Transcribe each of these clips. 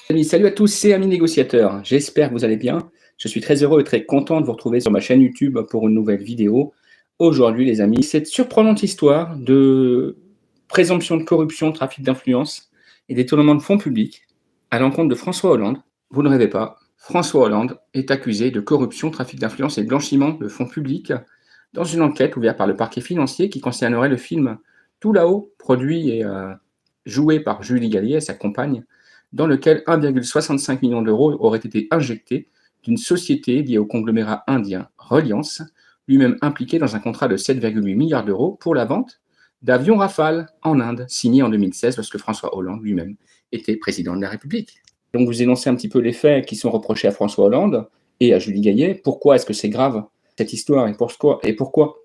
Amis, salut à tous, c'est Ami Négociateur. J'espère que vous allez bien. Je suis très heureux et très content de vous retrouver sur ma chaîne YouTube pour une nouvelle vidéo. Aujourd'hui, les amis, cette surprenante histoire de présomption de corruption, trafic d'influence et détournement de fonds publics à l'encontre de François Hollande. Vous ne rêvez pas, François Hollande est accusé de corruption, trafic d'influence et blanchiment de fonds publics dans une enquête ouverte par le parquet financier qui concernerait le film Tout là-haut, produit et joué par Julie Gaillet et sa compagne, dans lequel 1,65 million d'euros auraient été injectés d'une société liée au conglomérat indien Reliance, lui-même impliqué dans un contrat de 7,8 milliards d'euros pour la vente d'avions Rafale en Inde, signé en 2016 lorsque François Hollande lui-même était président de la République. Donc vous énoncez un petit peu les faits qui sont reprochés à François Hollande et à Julie Gaillet. Pourquoi est-ce que c'est grave cette histoire et pourquoi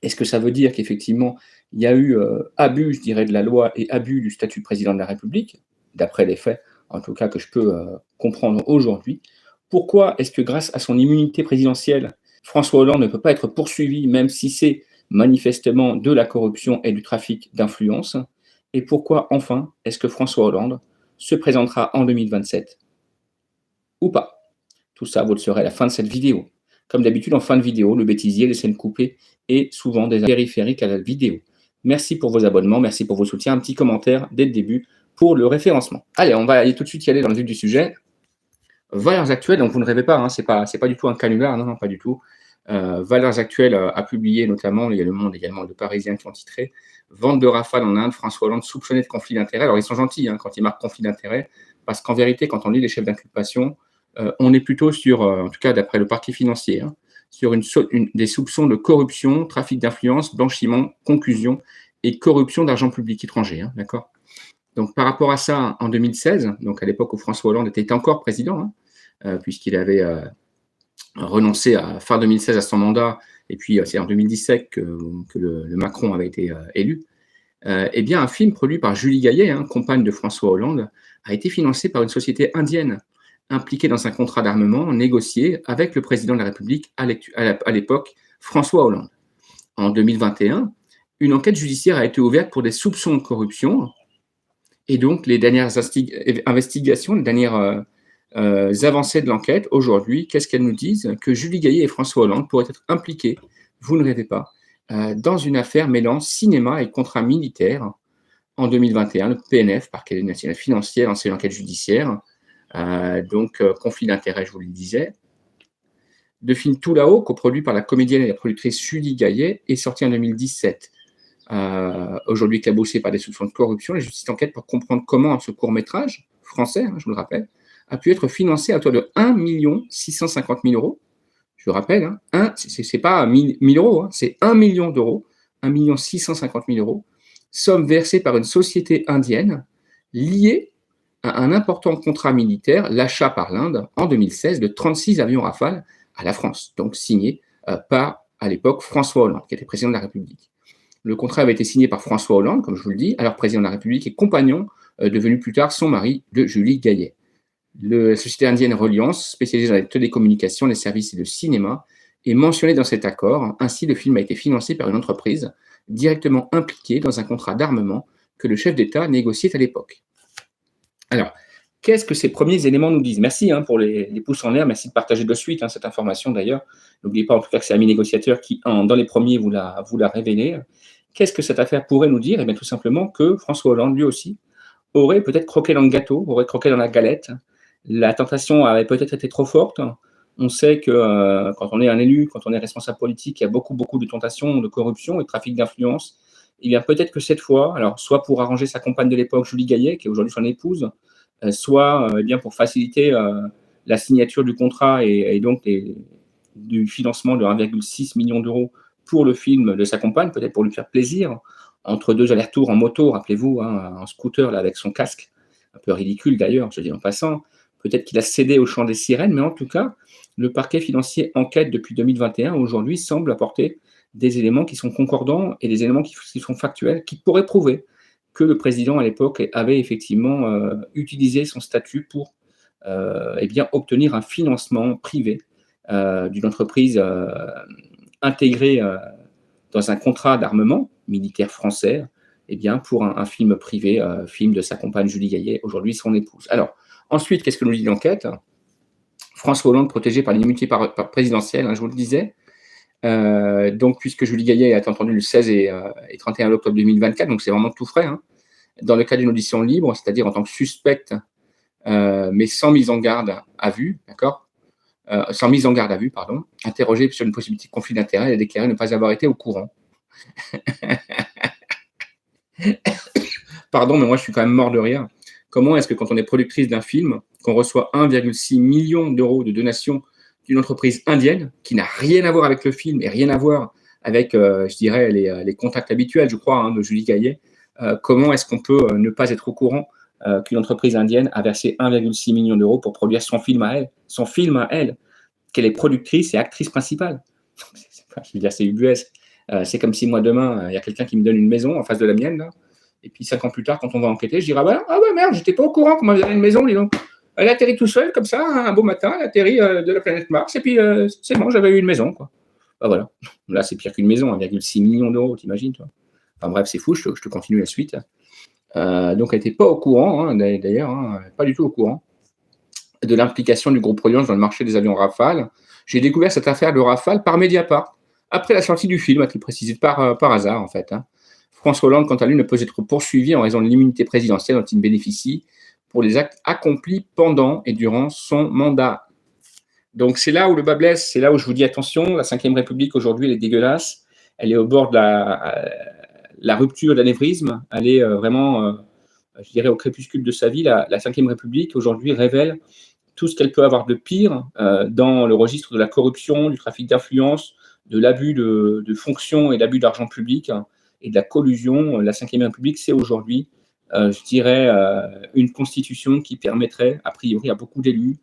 est-ce que ça veut dire qu'effectivement il y a eu abus, je dirais, de la loi et abus du statut de président de la République, d'après les faits, en tout cas que je peux comprendre aujourd'hui. Pourquoi est-ce que grâce à son immunité présidentielle, François Hollande ne peut pas être poursuivi, même si c'est manifestement de la corruption et du trafic d'influence? Et pourquoi, enfin, est-ce que François Hollande se présentera en 2027 ou pas? Tout ça, vous le saurez à la fin de cette vidéo. Comme d'habitude, en fin de vidéo, le bêtisier, les scènes coupées et souvent des périphériques à la vidéo. Merci pour vos abonnements, merci pour vos soutiens. Un petit commentaire dès le début pour le référencement. Allez, on va tout de suite y aller dans le vif du sujet. Valeurs actuelles, donc vous ne rêvez pas, hein, c'est pas du tout un canular, non, pas du tout. Valeurs actuelles a publié notamment, il y a Le Monde également, Le Parisien qui ont titré « Vente de Rafale en Inde, François Hollande soupçonné de conflit d'intérêts ». Alors ils sont gentils quand ils marquent conflit d'intérêts, parce qu'en vérité, quand on lit les chefs d'inculpation, on est plutôt sur, en tout cas d'après le parquet financier, sur des soupçons de corruption, trafic d'influence, blanchiment, concussion et corruption d'argent public étranger, d'accord. Donc par rapport à ça, en 2016, donc à l'époque où François Hollande était encore président, puisqu'il avait renoncé à fin 2016 à son mandat, et puis c'est en 2017 que le Macron avait été élu, eh bien un film produit par Julie Gaillet, compagne de François Hollande, a été financé par une société indienne impliquée dans un contrat d'armement négocié avec le président de la République à l'époque, François Hollande. En 2021, une enquête judiciaire a été ouverte pour des soupçons de corruption, et donc les dernières investigations, les dernières avancées de l'enquête, aujourd'hui, qu'est-ce qu'elles nous disent? Que Julie Gaillet et François Hollande pourraient être impliqués, vous ne rêvez pas, dans une affaire mêlant cinéma et contrat militaire. En 2021, le PNF, Parquet national financier, a lancé une enquête judiciaire, conflit d'intérêts, je vous le disais. Le film Tout là-haut, coproduit par la comédienne et la productrice Julie Gaillet, est sorti en 2017. Aujourd'hui éclaboussé par des soupçons de corruption, la justice enquête pour comprendre comment ce court-métrage français, je vous le rappelle, a pu être financé à hauteur de 1 650 000 euros. Je vous rappelle, c'est pas 1 000 euros, c'est 1 million d'euros, 1 650 000 euros, somme versée par une société indienne liée à un important contrat militaire, l'achat par l'Inde en 2016 de 36 avions Rafale à la France, donc signé par, à l'époque, François Hollande, qui était président de la République. Le contrat avait été signé par François Hollande, comme je vous le dis, alors président de la République et compagnon, devenu plus tard son mari, de Julie Gaillet. La société indienne Reliance, spécialisée dans les télécommunications, les services et le cinéma, est mentionnée dans cet accord. Ainsi, le film a été financé par une entreprise directement impliquée dans un contrat d'armement que le chef d'État négociait à l'époque. Alors, qu'est-ce que ces premiers éléments nous disent? Merci pour les pouces en l'air, merci de partager de suite cette information d'ailleurs. N'oubliez pas en tout cas que c'est Ami Négociateur qui, dans les premiers, vous l'a révélé. Qu'est-ce que cette affaire pourrait nous dire? Eh bien, tout simplement que François Hollande, lui aussi, aurait peut-être croqué dans le gâteau, aurait croqué dans la galette. La tentation avait peut-être été trop forte. On sait que quand on est un élu, quand on est responsable politique, il y a beaucoup de tentations de corruption et de trafic d'influence. Eh bien, peut-être que cette fois, alors soit pour arranger sa compagne de l'époque, Julie Gaillet, qui est aujourd'hui son épouse, soit bien pour faciliter la signature du contrat et donc du financement de 1,6 million d'euros pour le film de sa compagne, peut-être pour lui faire plaisir, entre deux allers-retours en moto, rappelez-vous, en scooter là, avec son casque, un peu ridicule d'ailleurs, je dis en passant, peut-être qu'il a cédé au chant des sirènes, mais en tout cas, le parquet financier enquête depuis 2021, aujourd'hui, semble apporter des éléments qui sont concordants et des éléments qui sont factuels, qui pourraient prouver que le président, à l'époque, avait effectivement utilisé son statut pour obtenir un financement privé d'une entreprise intégrée dans un contrat d'armement militaire français eh bien, pour un film privé, film de sa compagne Julie Gaillet, aujourd'hui son épouse. Alors, ensuite, qu'est-ce que nous dit l'enquête? François Hollande protégé par l'immunité présidentielle, hein, je vous le disais. Donc, puisque Julie Gaillet a été entendue le 16 et 31 octobre 2024, donc c'est vraiment tout frais, hein, dans le cadre d'une audition libre, c'est-à-dire en tant que suspecte, mais sans mise en garde à vue, d'accord, sans mise en garde à vue, pardon, interrogée sur une possibilité de conflit d'intérêts, elle a déclaré ne pas avoir été au courant. Pardon, mais moi je suis quand même mort de rire. Comment est-ce que quand on est productrice d'un film, qu'on reçoit 1,6 million d'euros de donation d'une entreprise indienne, qui n'a rien à voir avec le film et rien à voir avec, je dirais, les contacts habituels, je crois, hein, de Julie Gaillet, comment est-ce qu'on peut ne pas être au courant qu'une entreprise indienne a versé 1,6 million d'euros pour produire son film à elle, qu'elle est productrice et actrice principale. Je veux dire, c'est ubuesque. C'est comme si moi, demain, il y a quelqu'un qui me donne une maison en face de la mienne, là, et puis 5 ans plus tard, quand on va enquêter, je dirais, ah ouais, merde, j'étais pas au courant qu'on m'avait donné une maison, dis donc. Elle atterrit tout seul, comme ça, un beau matin, elle atterrit de la planète Mars, et puis c'est bon, j'avais eu une maison, quoi. Bah voilà. Là, c'est pire qu'une maison, 1,6 million d'euros, t'imagines, toi. Enfin bref, c'est fou, je te continue la suite. Donc, elle n'était pas au courant, hein, d'ailleurs, hein, pas du tout au courant, de l'implication du groupe Alliance dans le marché des avions Rafale. J'ai découvert cette affaire de Rafale par Mediapart, après la sortie du film, a-t-il précisé, par hasard, en fait. Hein. François Hollande, quant à lui, ne peut être poursuivi en raison de l'immunité présidentielle dont il bénéficie pour les actes accomplis pendant et durant son mandat. Donc, c'est là où le bas blesse, c'est là où je vous dis attention, la Ve République, aujourd'hui, elle est dégueulasse, elle est au bord de la rupture, de l'anévrisme, elle est vraiment, je dirais, au crépuscule de sa vie. La Ve République, aujourd'hui, révèle tout ce qu'elle peut avoir de pire dans le registre de la corruption, du trafic d'influence, de l'abus de fonctions et d'abus d'argent public et de la collusion. La Ve République, c'est aujourd'hui, je dirais, une constitution qui permettrait, a priori, à beaucoup d'élus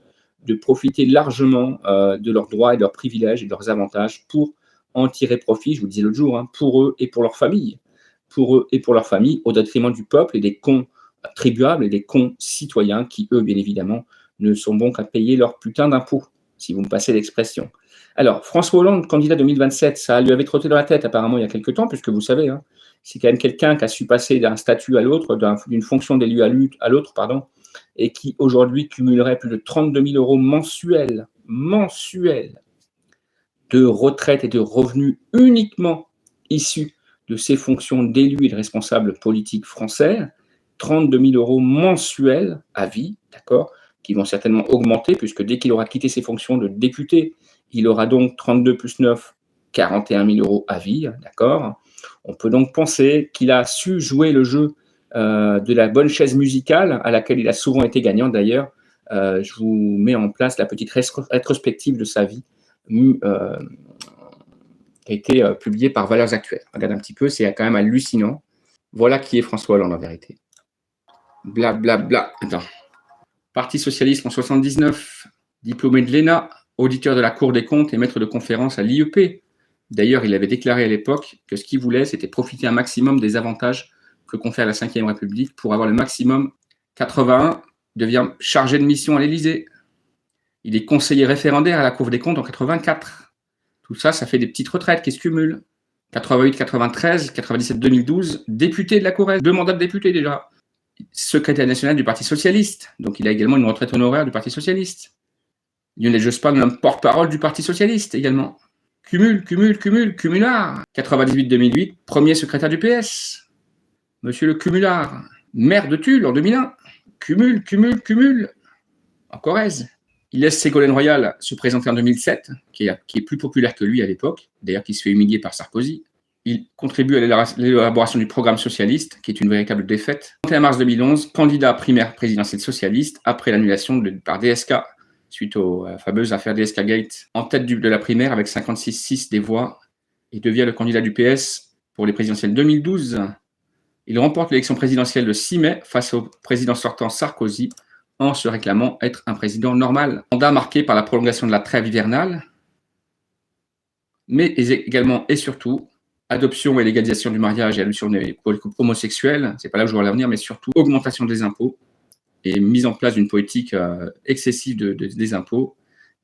de profiter largement de leurs droits et de leurs privilèges et de leurs avantages pour en tirer profit, je vous le disais l'autre jour, hein, pour eux et pour leurs familles. Pour eux et pour leurs familles, au détriment du peuple et des contribuables et des concitoyens qui, eux, bien évidemment, ne sont bons qu'à payer leur putain d'impôts, si vous me passez l'expression. Alors, François Hollande, candidat 2027, ça lui avait trotté dans la tête apparemment il y a quelques temps, puisque vous savez, hein, c'est quand même quelqu'un qui a su passer d'un statut à l'autre, d'une fonction d'élu à l'autre, pardon, et qui aujourd'hui cumulerait plus de 32 000 euros mensuels de retraite et de revenus uniquement issus de ses fonctions d'élu et de responsable politique français, 32 000 euros mensuels à vie, d'accord, qui vont certainement augmenter, puisque dès qu'il aura quitté ses fonctions de député, il aura donc 32 plus 9, 41 000 euros à vie, d'accord. On peut donc penser qu'il a su jouer le jeu de la bonne chaise musicale, à laquelle il a souvent été gagnant d'ailleurs. Je vous mets en place la petite rétrospective de sa vie, qui a été publiée par Valeurs Actuelles. Regarde un petit peu, c'est quand même hallucinant. Voilà qui est François Hollande en vérité. Bla bla bla. Attends. Parti socialiste en 79, diplômé de l'ENA, auditeur de la Cour des comptes et maître de conférence à l'IEP. D'ailleurs, il avait déclaré à l'époque que ce qu'il voulait, c'était profiter un maximum des avantages que confère la Ve République pour avoir le maximum. 81, devient chargé de mission à l'Élysée. Il est conseiller référendaire à la Cour des comptes en 84. Tout ça, ça fait des petites retraites qui se cumulent. 88, 93, 97, 2012, député de la Corrèze, 2 mandats de député déjà. Secrétaire national du Parti socialiste, donc il a également une retraite honoraire du Parti socialiste. Lionel Jospin nomme porte-parole du Parti socialiste également. Cumulard. 98-2008, premier secrétaire du PS. Monsieur le Cumulard. Maire de Tulle en 2001. Cumul. En Corrèze. Il laisse Ségolène Royal se présenter en 2007, qui est plus populaire que lui à l'époque, d'ailleurs qui se fait humilier par Sarkozy. Il contribue à l'élaboration du programme socialiste, qui est une véritable défaite. 31 mars 2011, candidat primaire présidentiel socialiste, après l'annulation par DSK, suite aux fameuses affaires DSK Gate, en tête de la primaire avec 56,6 des voix, et devient le candidat du PS pour les présidentielles 2012. Il remporte l'élection présidentielle le 6 mai face au président sortant Sarkozy, en se réclamant être un président normal. Mandat marqué par la prolongation de la trêve hivernale, mais également et surtout adoption et légalisation du mariage et allusion des couples homosexuels, c'est pas là où je veux en venir, mais surtout augmentation des impôts et mise en place d'une politique excessive des impôts,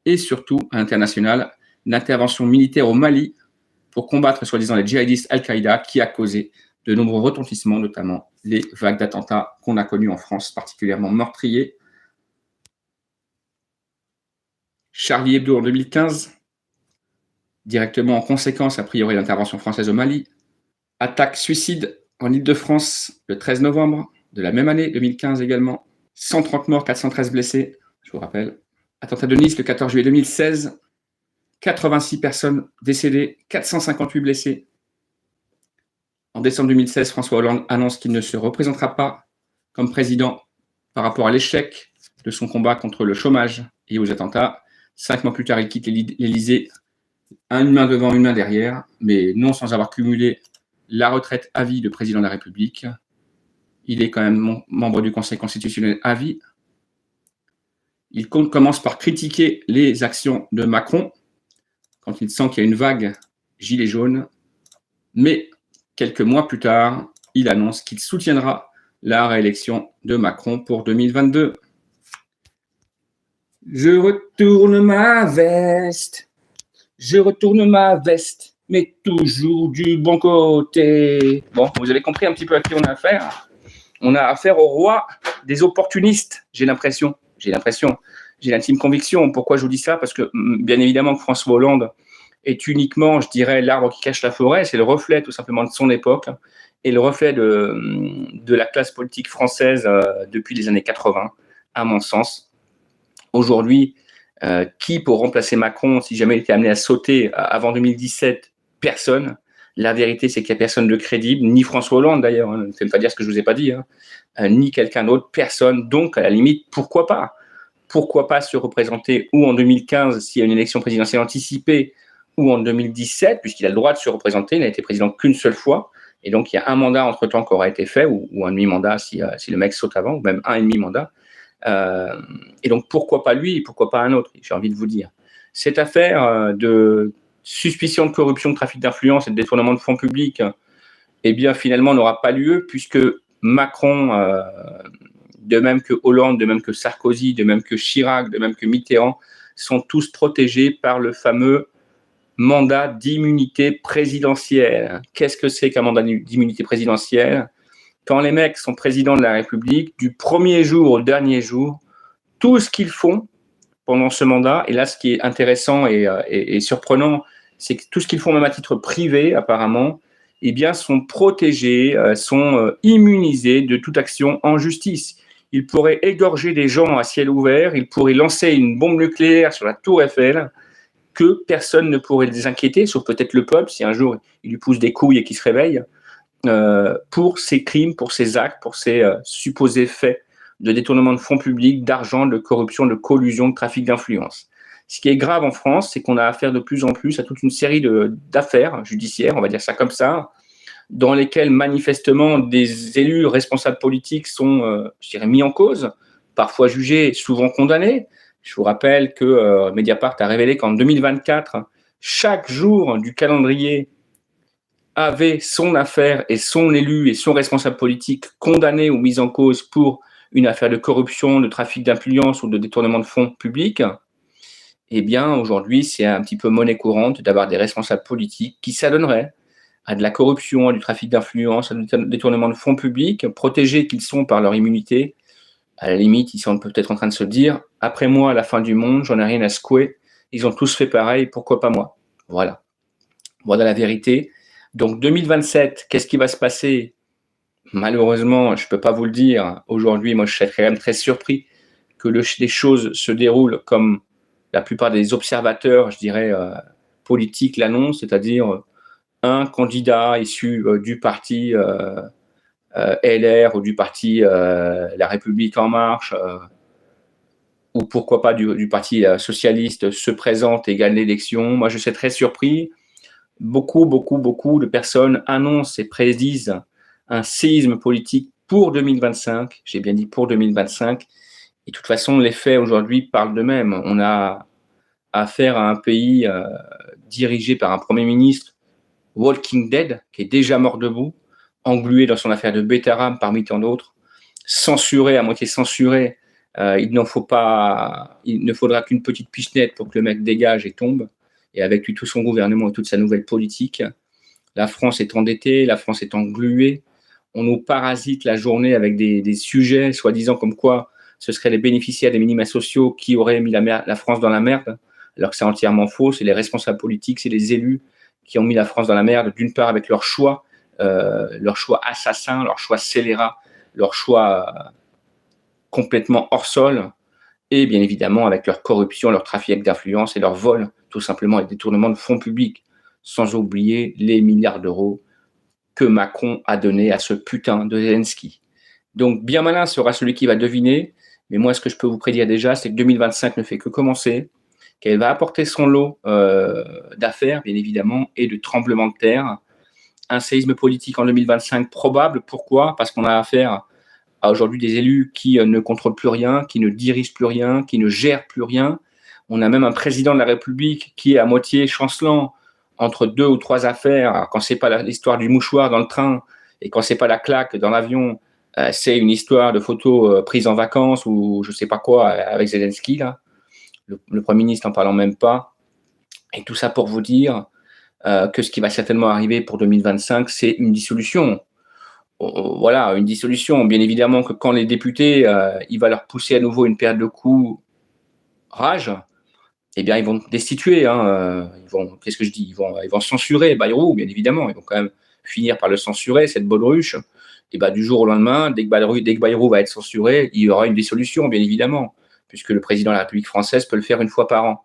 et surtout à l'international, l'intervention militaire au Mali pour combattre soi-disant les djihadistes Al-Qaïda qui a causé de nombreux retentissements, notamment les vagues d'attentats qu'on a connues en France, particulièrement meurtriers. Charlie Hebdo en 2015, directement en conséquence, a priori, l'intervention française au Mali. Attaque suicide en Île-de-France le 13 novembre de la même année, 2015 également. 130 morts, 413 blessés, je vous rappelle. Attentat de Nice le 14 juillet 2016, 86 personnes décédées, 458 blessés. En décembre 2016, François Hollande annonce qu'il ne se représentera pas comme président par rapport à l'échec de son combat contre le chômage et aux attentats. 5 mois plus tard, il quitte l'Élysée, une main devant, une main derrière, mais non sans avoir cumulé la retraite à vie de président de la République. Il est quand même membre du Conseil constitutionnel à vie. Il commence par critiquer les actions de Macron quand il sent qu'il y a une vague gilet jaune. Mais quelques mois plus tard, il annonce qu'il soutiendra la réélection de Macron pour 2022. Je retourne ma veste, mais toujours du bon côté. Bon, vous avez compris un petit peu à qui on a affaire. On a affaire au roi des opportunistes, j'ai l'impression. J'ai l'intime conviction. Pourquoi je vous dis ça? Parce que, bien évidemment, que François Hollande est uniquement, je dirais, l'arbre qui cache la forêt. C'est le reflet, tout simplement, de son époque et le reflet de la classe politique française depuis les années 80, à mon sens. Aujourd'hui, qui pour remplacer Macron, si jamais il était amené à sauter avant 2017? Personne. La vérité, c'est qu'il n'y a personne de crédible, ni François Hollande d'ailleurs, ne faites pas dire ce que je ne vous ai pas dit, ni quelqu'un d'autre, personne. Donc, à la limite, pourquoi pas? Pourquoi pas se représenter ou en 2015 s'il y a une élection présidentielle anticipée, ou en 2017, puisqu'il a le droit de se représenter, il n'a été président qu'une seule fois, et donc il y a un mandat entre-temps qui aura été fait, ou un demi-mandat si le mec saute avant, ou même un et demi mandat. Et donc pourquoi pas lui, pourquoi pas un autre, j'ai envie de vous dire. Cette affaire de suspicion de corruption, de trafic d'influence et de détournement de fonds publics, eh bien finalement n'aura pas lieu, puisque Macron, de même que Hollande, de même que Sarkozy, de même que Chirac, de même que Mitterrand, sont tous protégés par le fameux mandat d'immunité présidentielle. Qu'est-ce que c'est qu'un mandat d'immunité présidentielle? Quand les mecs sont présidents de la République, du premier jour au dernier jour, tout ce qu'ils font pendant ce mandat, et là ce qui est intéressant et surprenant, c'est que tout ce qu'ils font même à titre privé apparemment, eh bien sont protégés, sont immunisés de toute action en justice. Ils pourraient égorger des gens à ciel ouvert, ils pourraient lancer une bombe nucléaire sur la tour Eiffel, que personne ne pourrait les inquiéter, sauf peut-être le peuple, si un jour il lui pousse des couilles et qu'il se réveille, pour ces crimes, pour ces actes, pour ces supposés faits de détournement de fonds publics, d'argent, de corruption, de collusion, de trafic d'influence. Ce qui est grave en France, c'est qu'on a affaire de plus en plus à toute une série d'affaires judiciaires, on va dire ça comme ça, dans lesquelles manifestement des élus responsables politiques sont, je dirais, mis en cause, parfois jugés, souvent condamnés. Je vous rappelle que Mediapart a révélé qu'en 2024, chaque jour du calendrier avait son affaire et son élu et son responsable politique condamné ou mis en cause pour une affaire de corruption, de trafic d'influence ou de détournement de fonds publics. Eh bien, aujourd'hui, c'est un petit peu monnaie courante d'avoir des responsables politiques qui s'adonneraient à de la corruption, à du trafic d'influence, à du détournement de fonds publics, protégés qu'ils sont par leur immunité. À la limite, ils sont peut-être en train de se dire « Après moi, à la fin du monde, j'en ai rien à secouer. Ils ont tous fait pareil, pourquoi pas moi ?» Voilà. Voilà la vérité. Donc 2027, qu'est-ce qui va se passer? Malheureusement, je ne peux pas vous le dire. Aujourd'hui, moi, je serais quand même très surpris que les choses se déroulent comme la plupart des observateurs, je dirais, politiques l'annoncent, c'est-à-dire un candidat issu du parti LR ou du parti La République En Marche, ou pourquoi pas du parti socialiste se présente et gagne l'élection. Moi, je suis très surpris. Beaucoup de personnes annoncent et prédisent un séisme politique pour 2025. J'ai bien dit pour 2025. Et de toute façon, les faits aujourd'hui parlent d'eux-mêmes. On a affaire à un pays dirigé par un Premier ministre Walking Dead, qui est déjà mort debout, englué dans son affaire de Betterham parmi tant d'autres, censuré, à moitié censuré. Il ne faudra qu'une petite pichenette pour que le mec dégage et tombe, et avec lui tout son gouvernement et toute sa nouvelle politique. La France est endettée, la France est engluée. On nous parasite la journée avec des sujets soi-disant comme quoi ce seraient les bénéficiaires des minima sociaux qui auraient mis la France dans la merde, alors que c'est entièrement faux. C'est les responsables politiques, c'est les élus qui ont mis la France dans la merde, d'une part avec leur choix assassins, leur choix scélérat, leur choix complètement hors sol, et bien évidemment avec leur corruption, leur trafic d'influence et leur vol, tout simplement, et détournement de fonds publics, sans oublier les milliards d'euros que Macron a donné à ce putain de Zelensky. Donc bien malin sera celui qui va deviner, mais moi ce que je peux vous prédire déjà, c'est que 2025 ne fait que commencer, qu'elle va apporter son lot d'affaires, bien évidemment, et de tremblements de terre. Un séisme politique en 2025 probable. Pourquoi? Parce qu'on a affaire à aujourd'hui des élus qui ne contrôlent plus rien, qui ne dirigent plus rien, qui ne gèrent plus rien. On a même un président de la République qui est à moitié chancelant entre 2 ou 3 affaires. Alors, quand c'est pas l'histoire du mouchoir dans le train et quand c'est pas la claque dans l'avion, c'est une histoire de photos prises en vacances ou je sais pas quoi avec Zelensky là. Le Premier ministre n'en parlant même pas. Et tout ça pour vous dire que ce qui va certainement arriver pour 2025, c'est une dissolution. Voilà, une dissolution. Bien évidemment que quand les députés, il va leur pousser à nouveau une période de coups rage, eh bien, ils vont destituer. Qu'est-ce que je dis, ils vont censurer Bayrou, bien évidemment. Ils vont quand même finir par le censurer, cette baudruche. Et du jour au lendemain, dès que Bayrou va être censuré, il y aura une dissolution, bien évidemment, puisque le président de la République française peut le faire une fois par an,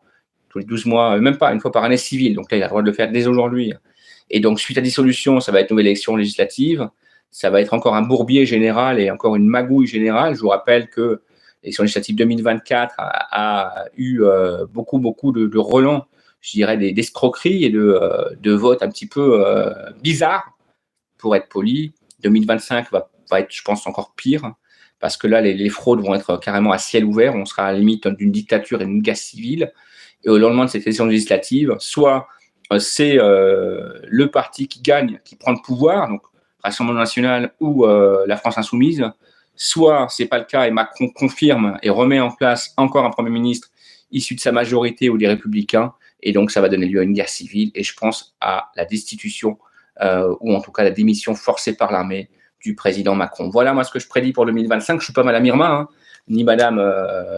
tous les 12 mois, même pas, une fois par année civile. Donc là, il a le droit de le faire dès aujourd'hui. Et donc, suite à dissolution, ça va être une nouvelle élection législative. Ça va être encore un bourbier général et encore une magouille générale. Je vous rappelle que l'élection législative 2024 a eu beaucoup de relents, je dirais, d'escroqueries et de votes un petit peu bizarres, pour être poli. 2025 va être, je pense, encore pire, parce que là, les fraudes vont être carrément à ciel ouvert. On sera à la limite d'une dictature et d'une guerre civile. Et au lendemain de cette élection législative, soit c'est le parti qui gagne, qui prend le pouvoir, donc Rassemblement national ou la France insoumise, soit c'est pas le cas et Macron confirme et remet en place encore un Premier ministre issu de sa majorité ou des Républicains, et donc ça va donner lieu à une guerre civile, et je pense à la destitution ou en tout cas la démission forcée par l'armée du président Macron. Voilà moi ce que je prédis pour 2025. Je suis pas Madame Irma, ni Madame,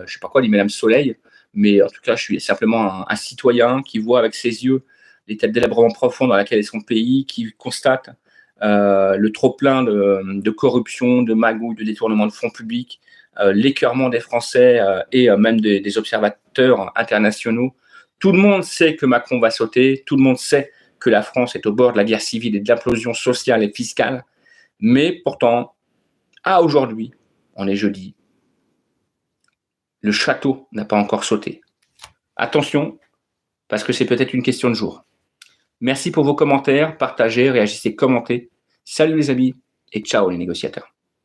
je sais pas quoi, ni Madame Soleil, mais en tout cas je suis simplement un citoyen qui voit avec ses yeux l'état de délabrement profond dans lequel est son pays, qui constate le trop-plein de corruption, de magouille, de détournement de fonds publics, l'écœurement des Français et même des observateurs internationaux. Tout le monde sait que Macron va sauter, tout le monde sait que la France est au bord de la guerre civile et de l'implosion sociale et fiscale, mais pourtant, à aujourd'hui, on est jeudi, le château n'a pas encore sauté. Attention, parce que c'est peut-être une question de jour. Merci pour vos commentaires, partagez, réagissez, commentez. Salut les amis et ciao les négociateurs.